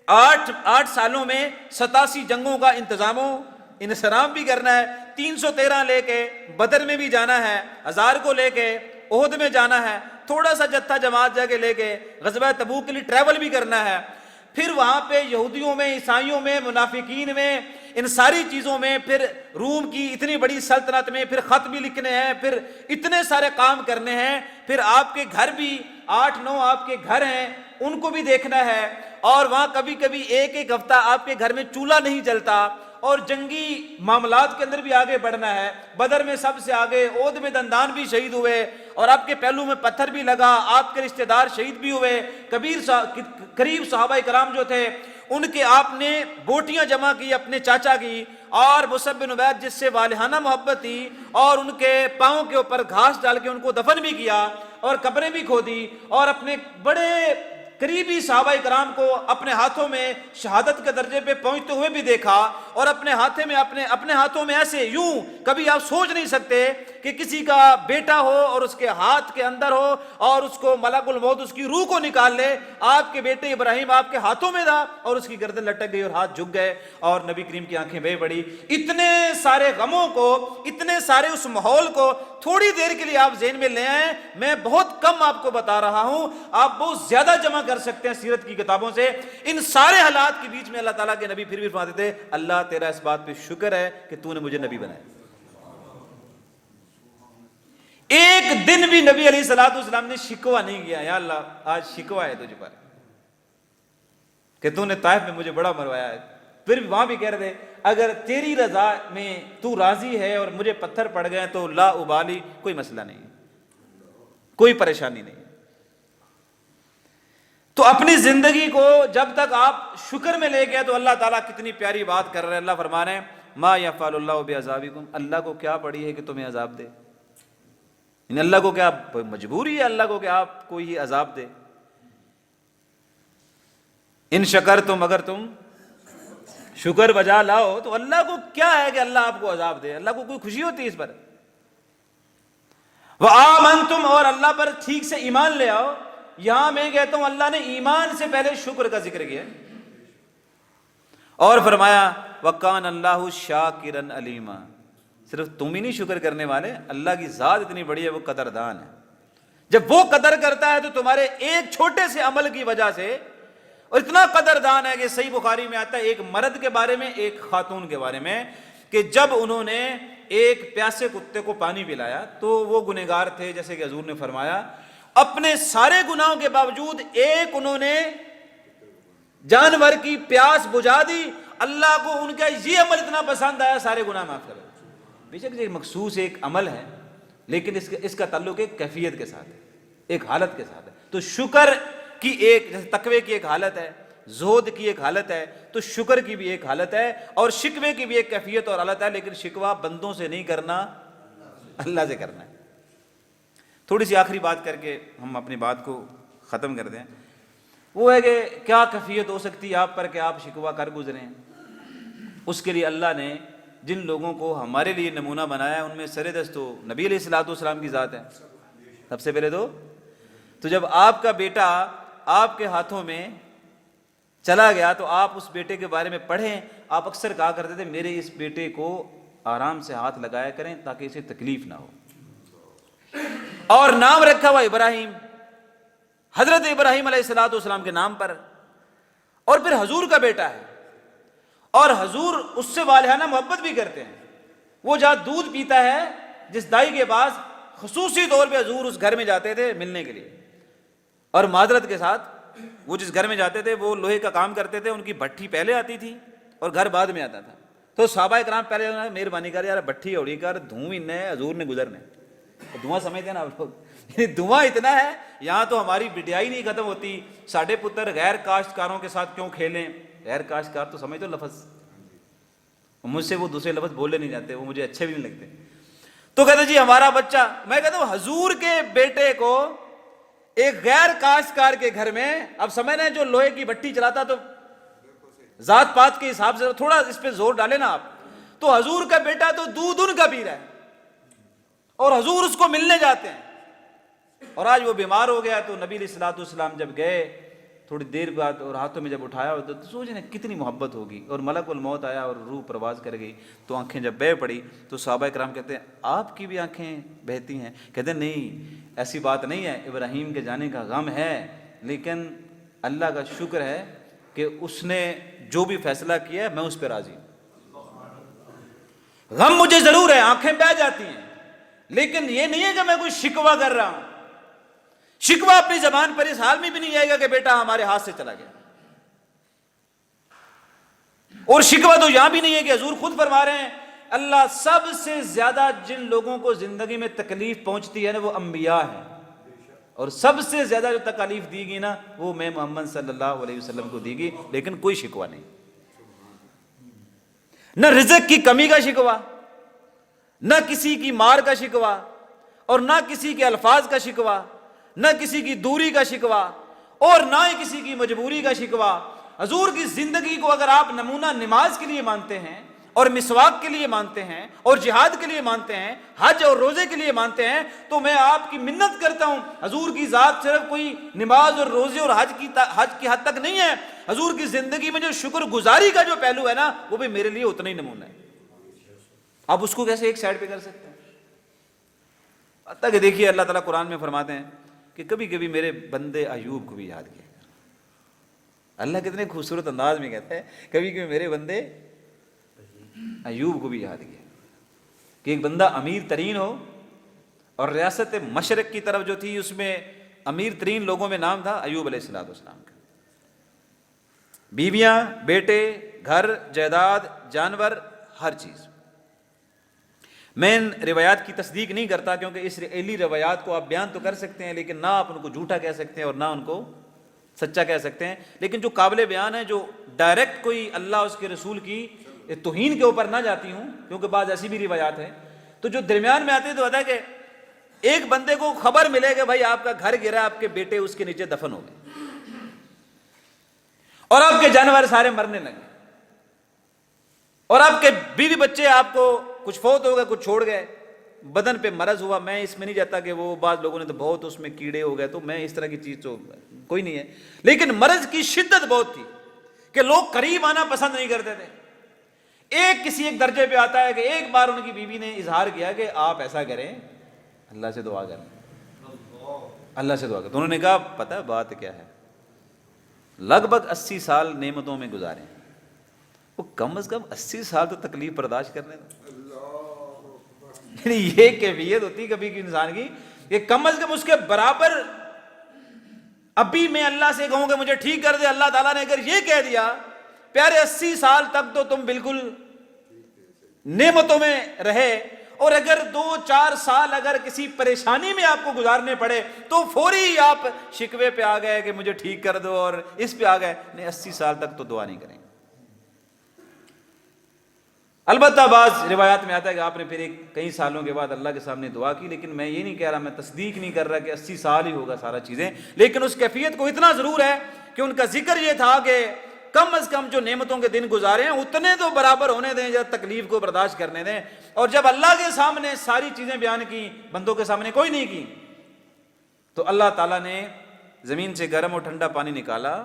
[SPEAKER 1] 8 سالوں میں 87 جنگوں کا انضمام بھی کرنا ہے، 313 لے کے بدر میں بھی جانا ہے، 1000 کو لے کے احد میں جانا ہے، تھوڑا سا جتھا جماعت جا کے لے کے غزوہ تبوک کے لیے ٹریول بھی کرنا ہے، پھر وہاں پہ یہودیوں میں، عیسائیوں میں، منافقین میں، ان ساری چیزوں میں، پھر روم کی اتنی بڑی سلطنت میں پھر خط بھی لکھنے ہیں، پھر اتنے سارے کام کرنے ہیں، پھر آپ کے گھر بھی 8-9 آپ کے گھر ہیں ان کو بھی دیکھنا ہے، اور وہاں کبھی کبھی 1 ہفتہ آپ کے گھر میں چولہا نہیں جلتا، اور جنگی معاملات کے اندر بھی آگے بڑھنا ہے۔ بدر میں سب سے آگے، احد میں دندان بھی شہید ہوئے اور آپ کے پہلو میں پتھر بھی لگا، آپ کے رشتہ دار شہید بھی ہوئے، قریب صحابہ کرام جو تھے ان کے آپ نے بوٹیاں جمع کی اپنے چاچا کی، اور مصعب بن عمیر جس سے والہانہ محبت تھی، اور ان کے پاؤں کے اوپر گھاس ڈال کے ان کو دفن بھی کیا اور قبریں بھی کھودی، اور اپنے بڑے قریبی صحابہ کرام کو اپنے ہاتھوں میں شہادت کے درجے پہ پہنچتے ہوئے بھی دیکھا، اور اپنے ہاتھوں میں ایسے یوں کبھی آپ سوچ نہیں سکتے کہ کسی کا بیٹا ہو اور اس کے ہاتھ کے اندر ہو اور اس کو ملک الموت اس کی روح کو نکال لے، آپ کے بیٹے ابراہیم آپ کے ہاتھوں میں تھا اور اس کی گردن لٹک گئی اور ہاتھ جھک گئے اور نبی کریم کی آنکھیں بہہ پڑی۔ اتنے سارے غموں کو، اتنے سارے اس ماحول کو تھوڑی دیر کے لیے آپ ذہن میں لے آئیں، میں بہت کم آپ کو بتا رہا ہوں، آپ بہت زیادہ جمع کر سکتے ہیں سیرت کی کتابوں سے۔ ان سارے حالات کے بیچ میں اللہ تعالیٰ کے نبی پھر بھی فرماتے تھے اللہ تیرا اس بات پہ شکر ہے کہ تو نے مجھے نبی بنایا۔ ایک دن بھی نبی علیہ الصلوۃ والسلام نے شکوہ نہیں کیا، یا اللہ آج شکوہ ہے تجھ پر کہ تو نے طائف میں مجھے بڑا مروایا ہے۔ پھر بھی وہاں بھی کہہ رہے تھے اگر تیری رضا میں تو راضی ہے اور مجھے پتھر پڑ گئے تو لا ابالی، کوئی مسئلہ نہیں، کوئی پریشانی نہیں۔ تو اپنی زندگی کو جب تک آپ شکر میں لے گئے تو اللہ تعالیٰ کتنی پیاری بات کر رہے ہیں۔ اللہ فرما رہے ہیں ما یفعل اللہ بعذابکم، اللہ کو کیا پڑی ہے کہ تمہیں عذاب دے، یعنی اللہ کو کیا مجبوری ہے اللہ کو کہ آپ کو یہ عذاب دے؟ ان شکرتم، اگر تم شکر بجا لاؤ تو اللہ کو کیا ہے کہ اللہ آپ کو عذاب دے؟ اللہ کو کوئی خوشی ہوتی ہے اس پر؟ وآمنتم، اور اللہ پر ٹھیک سے ایمان لے آؤ۔ یہاں میں کہتا ہوں اللہ نے ایمان سے پہلے شکر کا ذکر کیا اور فرمایا وَكَانَ اللَّهُ شَاكِرًا عَلِيمًا، صرف تم ہی نہیں شکر کرنے والے، اللہ کی ذات اتنی بڑی ہے، وہ قدردان ہے۔ جب وہ قدر کرتا ہے تو تمہارے ایک چھوٹے سے عمل کی وجہ سے، اور اتنا قدردان ہے کہ صحیح بخاری میں آتا ہے ایک مرد کے بارے میں، ایک خاتون کے بارے میں، کہ جب انہوں نے ایک پیاسے کتے کو پانی پلایا تو وہ گنہگار تھے جیسے کہ حضور نے فرمایا، اپنے سارے گناہوں کے باوجود ایک انہوں نے جانور کی پیاس بجھا دی، اللہ کو ان کا یہ عمل اتنا پسند آیا سارے گناہ معاف کر۔ بے شک ایک مخصوص ایک عمل ہے لیکن اس کا تعلق ایک کیفیت کے ساتھ ہے، ایک حالت کے ساتھ ہے۔ تو شکر کی ایک، جیسے تقوی کی ایک حالت ہے، زہد کی ایک حالت ہے، تو شکر کی بھی ایک حالت ہے، اور شکوے کی بھی ایک کیفیت اور حالت ہے، لیکن شکوہ بندوں سے نہیں کرنا، اللہ سے کرنا ہے۔ تھوڑی سی آخری بات کر کے ہم اپنی بات کو ختم کر دیں، وہ ہے کہ کیا کیفیت ہو سکتی ہے آپ پر کہ آپ شکوہ کر گزریں؟ اس کے لیے اللہ نے جن لوگوں کو ہمارے لیے نمونہ بنایا ہے ان میں سر دست تو نبی علیہ الصلوۃ والسلام کی ذات ہے سب سے پہلے۔ تو جب آپ کا بیٹا آپ کے ہاتھوں میں چلا گیا تو آپ اس بیٹے کے بارے میں پڑھیں، آپ اکثر کہا کرتے تھے میرے اس بیٹے کو آرام سے ہاتھ لگایا کریں تاکہ اسے تکلیف نہ ہو، اور نام رکھا ہوا ابراہیم، حضرت ابراہیم علیہ السلام کے نام پر، اور پھر حضور کا بیٹا ہے، اور حضور اس سے والہانہ محبت بھی کرتے ہیں۔ وہ جہاں دودھ پیتا ہے جس دائی کے پاس، خصوصی طور پہ حضور اس گھر میں جاتے تھے ملنے کے لیے، اور معذرت کے ساتھ وہ جس گھر میں جاتے تھے وہ لوہے کا کام کرتے تھے، ان کی بھٹی پہلے آتی تھی اور گھر بعد میں آتا تھا، تو صحابہ کرام پہلے مہربانی کر یار بھٹی اوڑی کر، دھوں نے حضور نے گزرنے، دھواں سمجھتے ہیں نا آپ لوگ، یعنی دھواں اتنا ہے یہاں تو ہماری بٹیائی نہیں ختم ہوتی، ساڈے پتر غیر کاشتکاروں کے ساتھ کیوں کھیلیں، غیر کاشتکار تو سمجھ تو لفظ، مجھ سے وہ دوسرے لفظ بولے نہیں جاتے، وہ مجھے اچھے بھی نہیں لگتے، تو کہتے جی ہمارا بچہ، میں کہتا ہوں حضور کے بیٹے کو ایک غیر کاشتکار کے گھر میں، اب سمجھ رہے ہیں جو لوہے کی بھٹی چلاتا تو ذات پات کے حساب سے تھوڑا اس پہ زور ڈالے نا آپ، تو حضور کا بیٹا تو دودھ ان کا پی رہا ہے اور حضور اس کو ملنے جاتے ہیں، اور آج وہ بیمار ہو گیا تو نبی علیہ الصلوۃ والسلام جب گئے تھوڑی دیر بعد اور ہاتھوں میں جب اٹھایا تو سوچیں کتنی محبت ہوگی، اور ملک الموت آیا اور روح پرواز کر گئی، تو آنکھیں جب بہہ پڑی تو صحابہ کرام کہتے ہیں آپ کی بھی آنکھیں بہتی ہیں؟ کہتے ہیں نہیں ایسی بات نہیں ہے، ابراہیم کے جانے کا غم ہے، لیکن اللہ کا شکر ہے کہ اس نے جو بھی فیصلہ کیا ہے میں اس پہ راضی ہوں، غم مجھے ضرور ہے، آنکھیں بہہ جاتی ہیں، لیکن یہ نہیں ہے کہ میں کوئی شکوہ کر رہا ہوں، شکوہ اپنی زبان پر اس حال میں بھی نہیں آئے گا کہ بیٹا ہمارے ہاتھ سے چلا گیا، اور شکوہ تو یہاں بھی نہیں ہے کہ حضور خود فرما رہے ہیں اللہ سب سے زیادہ جن لوگوں کو زندگی میں تکلیف پہنچتی ہے نا وہ انبیاء ہیں، اور سب سے زیادہ جو تکلیف دی گئی نا وہ میں محمد صلی اللہ علیہ وسلم کو دی گئی، لیکن کوئی شکوہ نہیں، نہ رزق کی کمی کا شکوہ، نہ کسی کی مار کا شکوہ، اور نہ کسی کے الفاظ کا شکوہ، نہ کسی کی دوری کا شکوہ، اور نہ ہی کسی کی مجبوری کا شکوہ۔ حضور کی زندگی کو اگر آپ نمونہ نماز کے لیے مانتے ہیں اور مسواک کے لیے مانتے ہیں اور جہاد کے لیے مانتے ہیں، حج اور روزے کے لیے مانتے ہیں، تو میں آپ کی منت کرتا ہوں حضور کی ذات صرف کوئی نماز اور روزے اور حج کی حد تک نہیں ہے، حضور کی زندگی میں جو شکر گزاری کا جو پہلو ہے نا وہ بھی میرے لیے اتنا ہی نمونہ ہے۔ آپ اس کو کیسے ایک سائڈ پہ کر سکتے ہیں؟ حتیٰ کہ دیکھیے اللہ تعالیٰ قرآن میں فرماتے ہیں کہ کبھی کبھی میرے بندے ایوب کو بھی یاد کیا، اللہ کتنے خوبصورت انداز میں کہتا ہے کبھی کبھی میرے بندے ایوب کو بھی یاد کیا، کہ ایک بندہ امیر ترین ہو، اور ریاست مشرق کی طرف جو تھی اس میں امیر ترین لوگوں میں نام تھا ایوب علیہ السلام کا، بیویاں، بیٹے، گھر، جائیداد، جانور، ہر چیز۔ میں ان روایات کی تصدیق نہیں کرتا کیونکہ اسرائیلی روایات کو آپ بیان تو کر سکتے ہیں لیکن نہ آپ ان کو جھوٹا کہہ سکتے ہیں اور نہ ان کو سچا کہہ سکتے ہیں، لیکن جو قابل بیان ہے، جو ڈائریکٹ کوئی اللہ اس کے رسول کی توہین کے اوپر نہ جاتی ہوں، کیونکہ بعض ایسی بھی روایات ہیں، تو جو درمیان میں آتے ہیں تو ہوتا ہے کہ ایک بندے کو خبر ملے کہ بھائی آپ کا گھر گرا، آپ کے بیٹے اس کے نیچے دفن ہو گئے اور آپ کے جانور سارے مرنے لگے، اور آپ کے بیوی بچے آپ کو کچھ فوت ہو گئے، کچھ چھوڑ گئے، بدن پہ مرض ہوا، میں اس میں نہیں جاتا کہ وہ بعض لوگوں نے تو بہت اس میں کیڑے ہو گئے، تو میں اس طرح کی چیز تو کوئی نہیں ہے، لیکن مرض کی شدت بہت تھی کہ لوگ قریب آنا پسند نہیں کرتے تھے۔ کسی ایک درجے پہ آتا ہے کہ ایک بار ان کی بیوی نے اظہار کیا کہ آپ ایسا کریں، اللہ سے دعا کریں، اللہ سے دعا کریں، تو انہوں نے کہا پتہ بات کیا ہے، لگ بھگ 80 سال نعمتوں میں گزارے، وہ کم از کم 80 سال تو تکلیف برداشت کرنے دو، یعنی یہ کیفیت ہوتی کبھی کی انسان کی کہ کم از کم اس کے برابر ابھی میں اللہ سے کہوں کہ مجھے ٹھیک کر دے، اللہ تعالیٰ نے اگر یہ کہہ دیا پیارے 80 سال تک تو تم بالکل نعمتوں میں رہے، اور اگر 2-4 سال اگر کسی پریشانی میں آپ کو گزارنے پڑے تو فوری آپ شکوے پہ آ گئے کہ مجھے ٹھیک کر دو اور اس پہ آ گئے، نہیں 80 سال تک تو دعا نہیں کریں۔ البتہ بعض روایات میں آتا ہے کہ آپ نے پھر کئی سالوں کے بعد اللہ کے سامنے دعا کی، لیکن میں یہ نہیں کہہ رہا، میں تصدیق نہیں کر رہا کہ 80 سال ہی ہوگا سارا چیزیں، لیکن اس کیفیت کو اتنا ضرور ہے کہ ان کا ذکر یہ تھا کہ کم از کم جو نعمتوں کے دن گزارے ہیں اتنے تو برابر ہونے دیں یا تکلیف کو برداشت کرنے دیں، اور جب اللہ کے سامنے ساری چیزیں بیان کی، بندوں کے سامنے کوئی نہیں کی، تو اللہ تعالیٰ نے زمین سے گرم اور ٹھنڈا پانی نکالا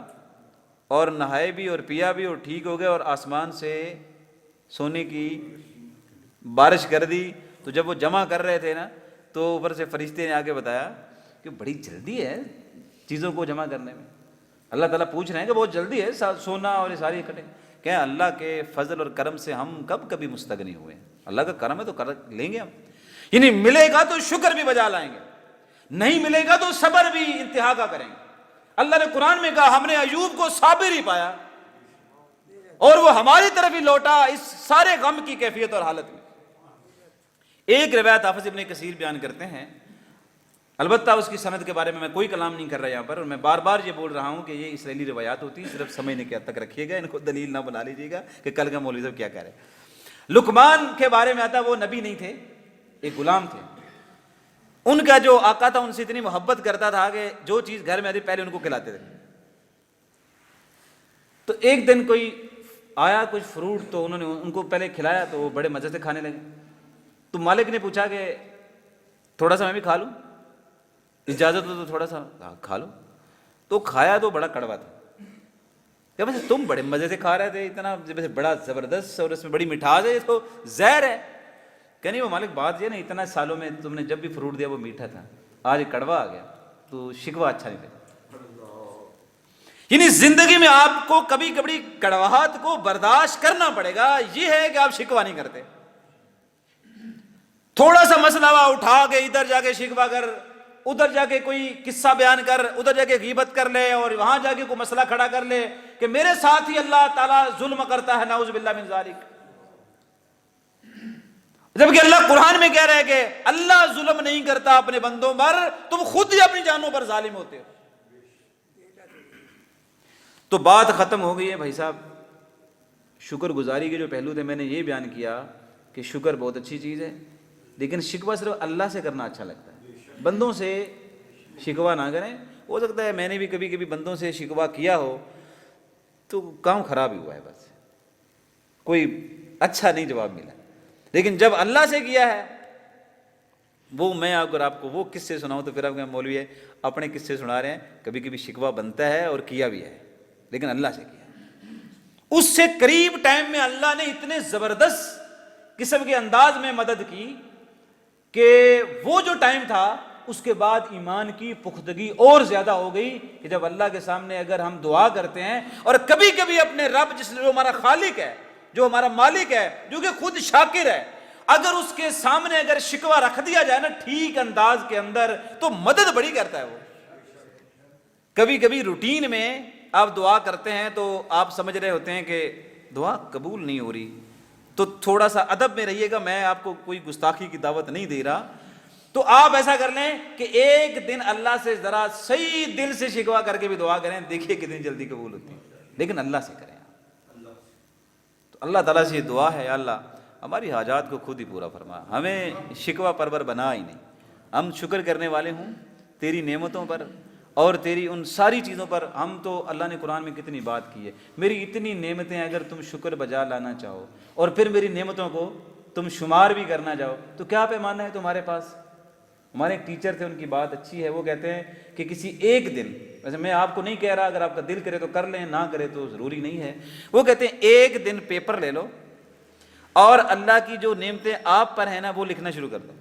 [SPEAKER 1] اور نہائے بھی اور پیا بھی اور ٹھیک ہو گئے، اور آسمان سے سونے کی بارش کر دی۔ تو جب وہ جمع کر رہے تھے نا تو اوپر سے فرشتے نے آ کے بتایا کہ بڑی جلدی ہے، چیزوں کو جمع کرنے میں. اللہ تعالیٰ پوچھ رہے ہیں کہ بہت جلدی ہے سونا اور یہ ساری اکٹھے. کہ اللہ کے فضل اور کرم سے ہم کب کبھی مستغنی ہوئے ہیں. اللہ کا کرم ہے تو کر لیں گے ہم. یعنی ملے گا تو شکر بھی بجا لائیں گے, نہیں ملے گا تو صبر بھی انتہا کا کریں گے. اللہ نے قرآن میں کہا ہم نے ایوب کو صابر ہی پایا اور وہ ہماری طرف ہی لوٹا اس سارے غم کی کیفیت اور حالت میں. ایک روایت حافظ ابن کثیر بیان کرتے ہیں, البتہ اس کی سند کے بارے میں کوئی کلام نہیں کر رہا یہاں پر, اور میں بار بار یہ بول رہا ہوں کہ یہ اسرائیلی روایات ہوتی ہیں, صرف سمجھنے کے حد تک رکھیے گا, ان کو دلیل نہ بنا لیجیے گا کہ کل کا مولوی صاحب کیا کہہ رہے. لقمان کے بارے میں آتا, وہ نبی نہیں تھے, ایک غلام تھے. ان کا جو آقا تھا ان سے اتنی محبت کرتا تھا کہ جو چیز گھر میں آتی پہلے ان کو کھلاتے تھے. تو ایک دن کوئی آیا کچھ فروٹ, تو انہوں نے ان کو پہلے کھلایا تو وہ بڑے مزے سے کھانے لگے. تو مالک نے پوچھا کہ تھوڑا سا میں بھی کھا لوں, اجازت ہو تو تھوڑا سا کھا لو. تو کھایا تو بڑا کڑوا تھا. کہ بس تم بڑے مزے سے کھا رہے تھے, اتنا بڑا زبردست, اور اس میں بڑی مٹھاس ہے, یہ تو زہر ہے. کہ نہیں وہ مالک بات یہ نا, اتنا سالوں میں تم نے جب بھی فروٹ دیا وہ میٹھا تھا, آج کڑوا آ گیا تو شکوہ اچھا نہیں لگا. یعنی زندگی میں آپ کو کبھی کبھی کڑواہٹ کو برداشت کرنا پڑے گا, یہ ہے کہ آپ شکوہ نہیں کرتے. تھوڑا سا مسئلہ اٹھا کے ادھر جا کے شکوہ کر, ادھر جا کے کوئی قصہ بیان کر, ادھر جا کے غیبت کر لے, اور وہاں جا کے کوئی مسئلہ کھڑا کر لے کہ میرے ساتھ ہی اللہ تعالیٰ ظلم کرتا ہے, نعوذ باللہ من ذالک. جبکہ اللہ قرآن میں کہہ رہا ہے کہ اللہ ظلم نہیں کرتا اپنے بندوں پر, تم خود ہی اپنی جانوں پر ظالم ہوتے ہو. تو بات ختم ہو گئی ہے بھائی صاحب. شکر گزاری کے جو پہلو تھے میں نے یہ بیان کیا کہ شکر بہت اچھی چیز ہے, لیکن شکوہ صرف اللہ سے کرنا اچھا لگتا ہے, بندوں سے شکوہ نہ کریں. ہو سکتا ہے میں نے بھی کبھی کبھی بندوں سے شکوہ کیا ہو تو کام خراب ہی ہوا ہے, بس کوئی اچھا نہیں جواب ملا. لیکن جب اللہ سے کیا ہے, وہ میں اگر آپ کو وہ قصے سناؤں تو پھر آپ مولوی ہے اپنے قصے سنا رہے ہیں. کبھی کبھی شکوہ بنتا ہے اور کیا بھی ہے, لیکن اللہ سے کیا ہے. اس سے قریب ٹائم میں اللہ نے اتنے زبردست قسم کے انداز میں مدد کی کہ وہ جو ٹائم تھا اس کے بعد ایمان کی پختگی اور زیادہ ہو گئی. کہ جب اللہ کے سامنے اگر ہم دعا کرتے ہیں, اور کبھی کبھی اپنے رب جو ہمارا خالق ہے, جو ہمارا مالک ہے, جو کہ خود شاکر ہے, اگر اس کے سامنے اگر شکوہ رکھ دیا جائے نا ٹھیک انداز کے اندر, تو مدد بڑی کرتا ہے وہ. کبھی کبھی روٹین میں آپ دعا کرتے ہیں تو آپ سمجھ رہے ہوتے ہیں کہ دعا قبول نہیں ہو رہی, تو تھوڑا سا ادب میں رہیے گا. میں آپ کو کوئی گستاخی کی دعوت نہیں دے رہا. تو آپ ایسا کر لیں کہ ایک دن اللہ سے ذرا صحیح دل سے شکوہ کر کے بھی دعا کریں, دیکھیے کتنی جلدی قبول ہوتی ہے. لیکن اللہ سے کریں. تو اللہ تعالیٰ سے یہ دعا ہے, یا اللہ ہماری حاجات کو خود ہی پورا فرما, ہمیں شکوہ پرور بنا ہی نہیں. ہم شکر کرنے والے ہوں تیری نعمتوں پر اور تیری ان ساری چیزوں پر. ہم تو اللہ نے قرآن میں کتنی بات کی ہے, میری اتنی نعمتیں اگر تم شکر بجا لانا چاہو اور پھر میری نعمتوں کو تم شمار بھی کرنا چاہو تو کیا پیمانہ ہے تمہارے پاس. ہمارے ایک ٹیچر تھے, ان کی بات اچھی ہے, وہ کہتے ہیں کہ کسی ایک دن, ویسے میں آپ کو نہیں کہہ رہا, اگر آپ کا دل کرے تو کر لیں, نہ کرے تو ضروری نہیں ہے. وہ کہتے ہیں ایک دن پیپر لے لو اور اللہ کی جو نعمتیں آپ پر ہیں نا وہ لکھنا شروع کر دو,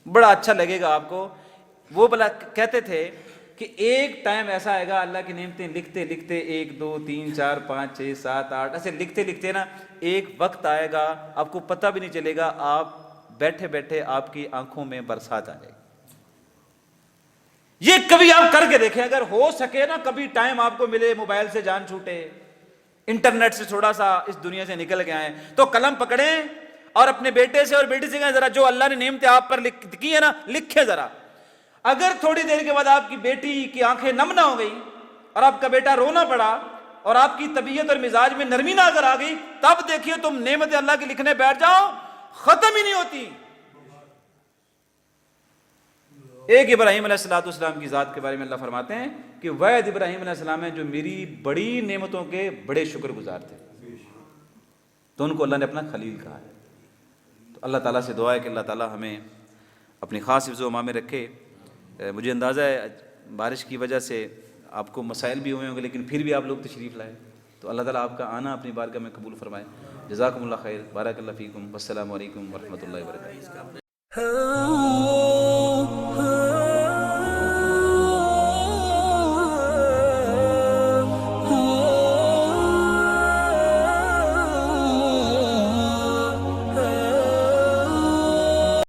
[SPEAKER 1] بڑا اچھا لگے گا آپ کو. وہ بلا کہتے تھے کہ ایک ٹائم ایسا آئے گا اللہ کی نعمتیں لکھتے لکھتے 1 2 3 4 5 6 7 8 ایسے لکھتے لکھتے نا ایک وقت آئے گا آپ کو پتہ بھی نہیں چلے گا, آپ بیٹھے بیٹھے آپ کی آنکھوں میں برسات آ جائے گی. یہ کبھی آپ کر کے دیکھیں, اگر ہو سکے نا کبھی ٹائم آپ کو ملے, موبائل سے جان چھوٹے, انٹرنیٹ سے تھوڑا سا اس دنیا سے نکل کے آئیں, تو قلم پکڑیں اور اپنے بیٹے سے اور بیٹی سے کہیں ذرا جو اللہ نے نعمتیں آپ پر کی ہیں نا لکھیں ذرا. اگر تھوڑی دیر کے بعد آپ کی بیٹی کی آنکھیں نم نہ ہو گئی اور آپ کا بیٹا رونا پڑا اور آپ کی طبیعت اور مزاج میں نرمی نہ اگر آ گئی, تب دیکھیے تم نعمت اللہ کی لکھنے بیٹھ جاؤ, ختم ہی نہیں ہوتی. ایک ابراہیم علیہ السلام کی ذات کے بارے میں اللہ فرماتے ہیں کہ وید ابراہیم علیہ السلام ہے جو میری بڑی نعمتوں کے بڑے شکر گزار تھے, تو ان کو اللہ نے اپنا خلیل کہا ہے. تو اللہ تعالیٰ سے دعا ہے کہ اللہ تعالیٰ ہمیں اپنی خاص حفظ و امان میں رکھے. مجھے اندازہ ہے بارش کی وجہ سے آپ کو مسائل بھی ہوئے ہوں گے, لیکن پھر بھی آپ لوگ تشریف لائے, تو اللہ تعالیٰ آپ کا آنا اپنی بارگاہ میں قبول فرمائے. جزاکم اللہ خیر, بارک اللہ فیکم, والسلام علیکم ورحمۃ اللہ وبرکاتہ.